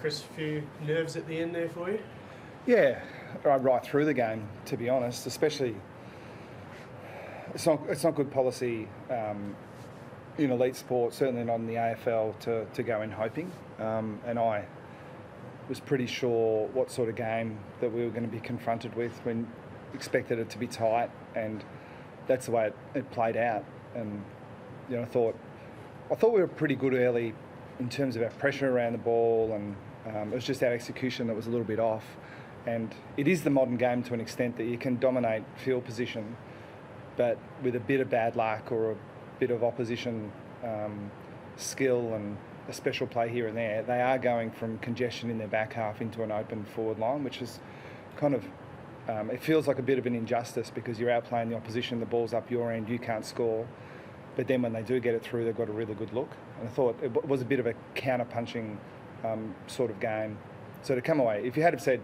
Chris, a few nerves at the end there for you? Yeah, right through the game, to be honest. Especially, it's not good policy in elite sport, certainly not in the AFL, to go in hoping. And I was pretty sure what sort of game that we were going to be confronted with. When expected it to be tight, and that's the way it played out. And I thought we were pretty good early in terms of our pressure around the ball, and it was just our execution that was a little bit off. And it is the modern game to an extent that you can dominate field position, but with a bit of bad luck or a bit of opposition skill and a special play here and there, they are going from congestion in their back half into an open forward line, which is kind of, it feels like a bit of an injustice because you're outplaying the opposition, the ball's up your end, you can't score. But then when they do get it through, they've got a really good look. And I thought it was a bit of a counter-punching sort of game. So to come away, if you had have said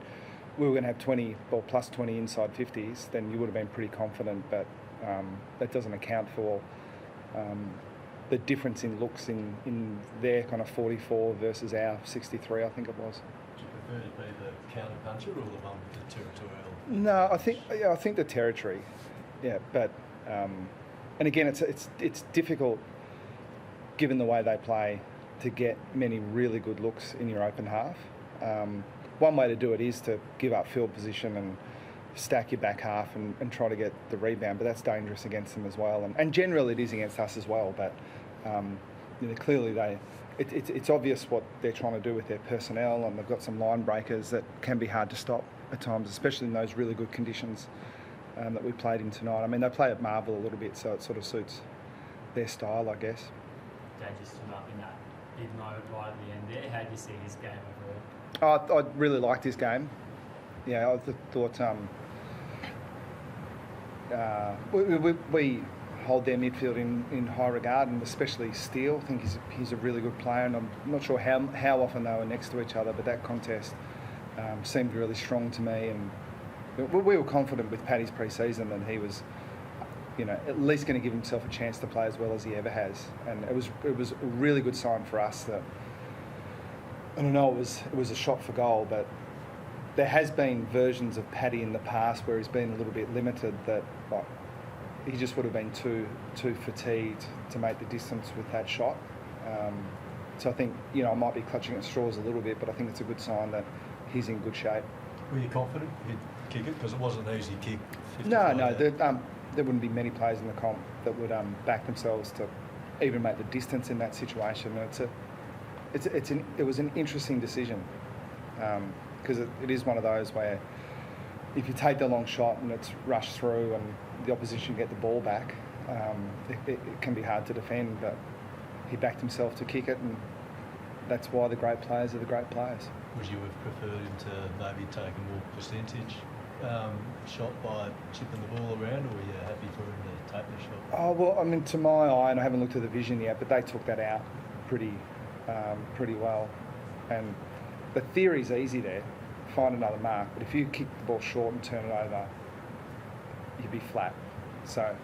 we were going to have 20 or plus 20 inside 50s, then you would have been pretty confident. But that doesn't account for the difference in looks in their kind of 44 versus our 63, I think it was. Do you prefer to be the counter-puncher or the one with the territorial? No, I think the territory. Yeah, but and again, it's difficult given the way they play to get many really good looks in your open half. One way to do it is to give up field position and stack your back half and try to get the rebound, but that's dangerous against them as well. And generally it is against us as well, but clearly it's obvious what they're trying to do with their personnel, and they've got some line breakers that can be hard to stop at times, especially in those really good conditions that we played in tonight. I mean, they play at Marvel a little bit, so it sort of suits their style, I guess. Just up in that big moment right at the end there, how do you see his game I overall? really liked his game. Yeah, I thought we hold their midfield in high regard, and especially Steele. I think he's a really good player, and I'm not sure how often they were next to each other, but that contest seemed really strong to me. And we were confident with Paddy's pre-season that he was, at least going to give himself a chance to play as well as he ever has. And it was a really good sign for us that, I don't know, it was a shot for goal, but there has been versions of Paddy in the past where he's been a little bit limited, that he just would have been too fatigued to make the distance with that shot. So I think, I might be clutching at straws a little bit, but I think it's a good sign that he's in good shape. Were you confident you'd kick it? Because it wasn't an easy kick. No, there wouldn't be many players in the comp that would back themselves to even make the distance in that situation. And it was an interesting decision because it is one of those where if you take the long shot and it's rushed through and the opposition get the ball back, it can be hard to defend. But he backed himself to kick it, and that's why the great players are the great players. Would you have preferred him to maybe take a more percentage shot by chipping the ball around, or were you happy for him to take the shot? Oh, well, I mean, to my eye, and I haven't looked at the vision yet, but they took that out pretty well. And the theory's easy there, find another mark, but if you kick the ball short and turn it over, you'd be flat. So,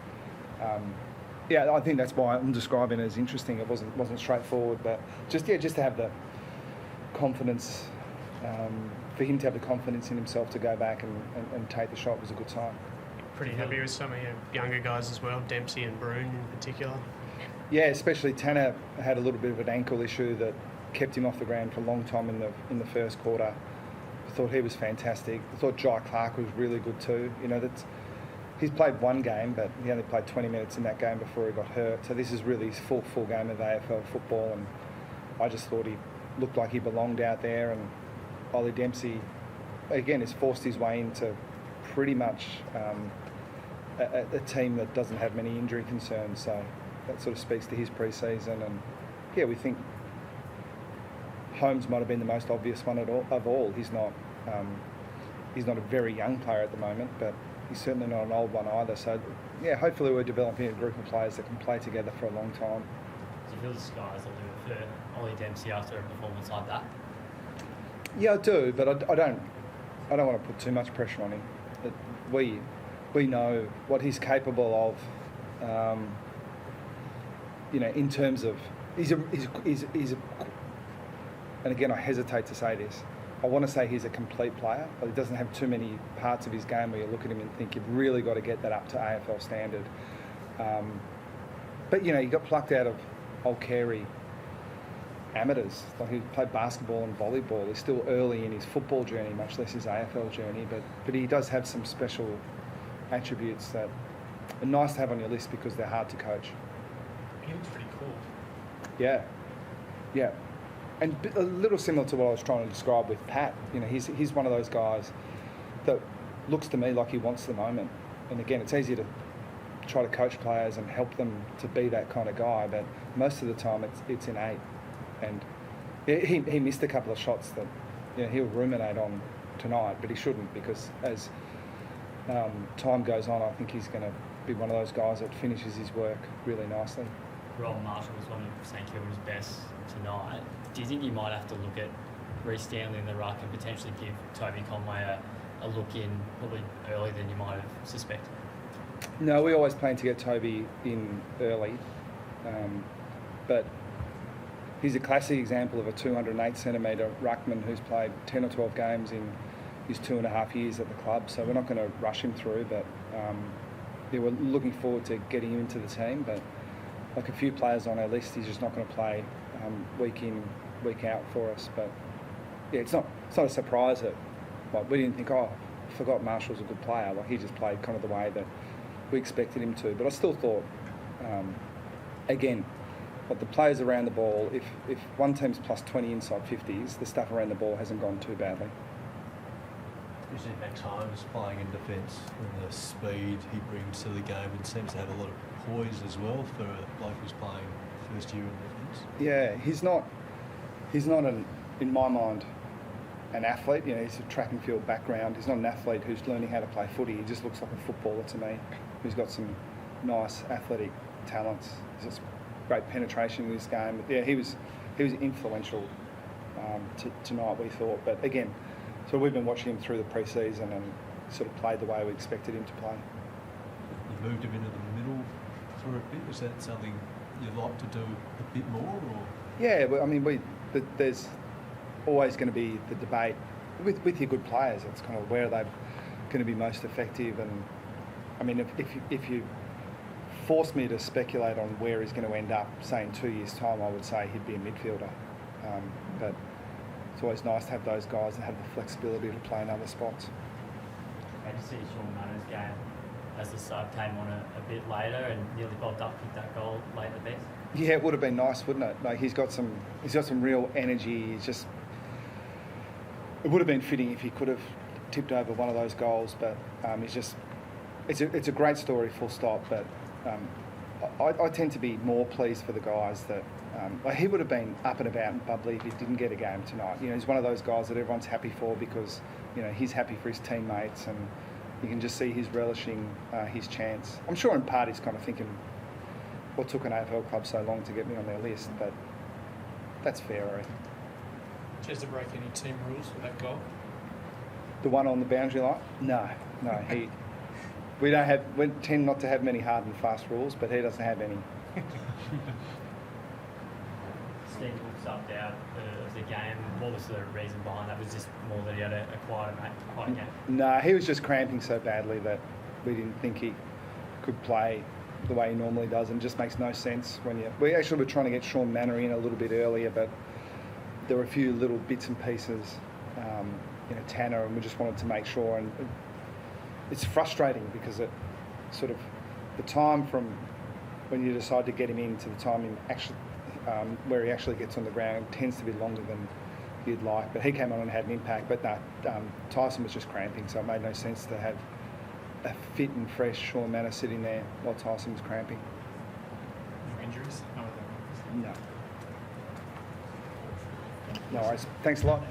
I think that's why I'm describing it as interesting. It wasn't straightforward, but just to have the confidence, for him to have the confidence in himself to go back and take the shot was a good sign. Pretty happy with some of your younger guys as well, Dempsey and Broon in particular. Yeah, especially Tanner had a little bit of an ankle issue that kept him off the ground for a long time in the first quarter. I thought he was fantastic. I thought Jai Clark was really good too. He's played one game, but he only played 20 minutes in that game before he got hurt. So this is really his full game of AFL football, and I just thought he looked like he belonged out there. And Ollie Dempsey, again, has forced his way into pretty much a team that doesn't have many injury concerns. So that sort of speaks to his pre-season. And yeah, we think Holmes might have been the most obvious one of all. He's not a very young player at the moment, but he's certainly not an old one either. So yeah, hopefully we're developing a group of players that can play together for a long time. Do you feel the skies will do it for Ollie Dempsey after a performance like that? Yeah, I do, but I don't want to put too much pressure on him. We know what he's capable of. In terms of he's and again, I hesitate to say this, I want to say he's a complete player, but he doesn't have too many parts of his game where you look at him and think you've really got to get that up to AFL standard. But, you know, he got plucked out of Old Carey amateurs. Like, he played basketball and volleyball. He's still early in his football journey, much less his AFL journey, but he does have some special attributes that are nice to have on your list because they're hard to coach. He looks pretty cool. Yeah. And a little similar to what I was trying to describe with Pat. You know, he's one of those guys that looks to me like he wants the moment. And again, it's easy to try to coach players and help them to be that kind of guy, but most of the time it's innate. And he missed a couple of shots that, you know, he'll ruminate on tonight, but he shouldn't, because as time goes on, I think he's going to be one of those guys that finishes his work really nicely. Rob Marshall was one of St Kilda's best tonight. Do you think you might have to look at Reece Stanley in the ruck and potentially give Toby Conway a look in probably earlier than you might have suspected? No, we always plan to get Toby in early, but he's a classic example of a 208 centimetre ruckman who's played 10 or 12 games in his 2.5 years at the club, so we're not going to rush him through, but yeah, we're looking forward to getting him into the team. But like a few players on our list, he's just not going to play week in, week out for us. But yeah, it's not a surprise that, like, we didn't think, I forgot Marshall's a good player. Like, he just played kind of the way that we expected him to. But I still thought, again, like, the players around the ball, if one team's plus 20 inside 50s, the stuff around the ball hasn't gone too badly. Usually Max Holmes playing in defence and the speed he brings to the game, and seems to have a lot of poise as well for a bloke who's playing first year in defence. Yeah, he's not in my mind, an athlete. You know, he's a track and field background. He's not an athlete who's learning how to play footy. He just looks like a footballer to me, who's got some nice athletic talents. He's got some great penetration in this game. Yeah, he was influential tonight, we thought. But again, so we've been watching him through the pre-season and sort of played the way we expected him to play. You moved him into the middle for a bit. Is that something you'd like to do a bit more? Or? Yeah, well, I mean, there's always going to be the debate with your good players. It's kind of where are they going to be most effective. And I mean, if you force me to speculate on where he's going to end up, say in 2 years' time, I would say he'd be a midfielder. But it's always nice to have those guys that have the flexibility to play in other spots. How did you see Sean Manners' game as the sub came on a bit later and nearly bobbed up, kicked that goal late at best? Yeah, it would have been nice, wouldn't it? Like, he's got some real energy. It would have been fitting if he could have tipped over one of those goals, but it's a great story, full stop. But I tend to be more pleased for the guys that like, he would have been up and about and bubbly if he didn't get a game tonight. You know, he's one of those guys that everyone's happy for because, you know, he's happy for his teammates, and you can just see he's relishing his chance. I'm sure in part he's kind of thinking, what took an AFL club so long to get me on their list? But that's fair, I reckon. Did you have to break any team rules for that goal? The one on the boundary line? No. We tend not to have many hard and fast rules, but he doesn't have any. Steve looks up out of the game. What was the reason behind that? Was it just more that he had a quiet game? No, he was just cramping so badly that we didn't think he could play the way he normally does, and it just makes no sense when we actually were trying to get Sean Manor in a little bit earlier, but there were a few little bits and pieces, Tanner, and we just wanted to make sure. And it's frustrating because it sort of, the time from when you decide to get him in to the time in actually where he actually gets on the ground tends to be longer than you'd like. But he came on and had an impact. But no, Tyson was just cramping, so it made no sense to have a fit and fresh Sean Manor sitting there while Tyson was cramping. No injuries? No. No worries. Thanks a lot.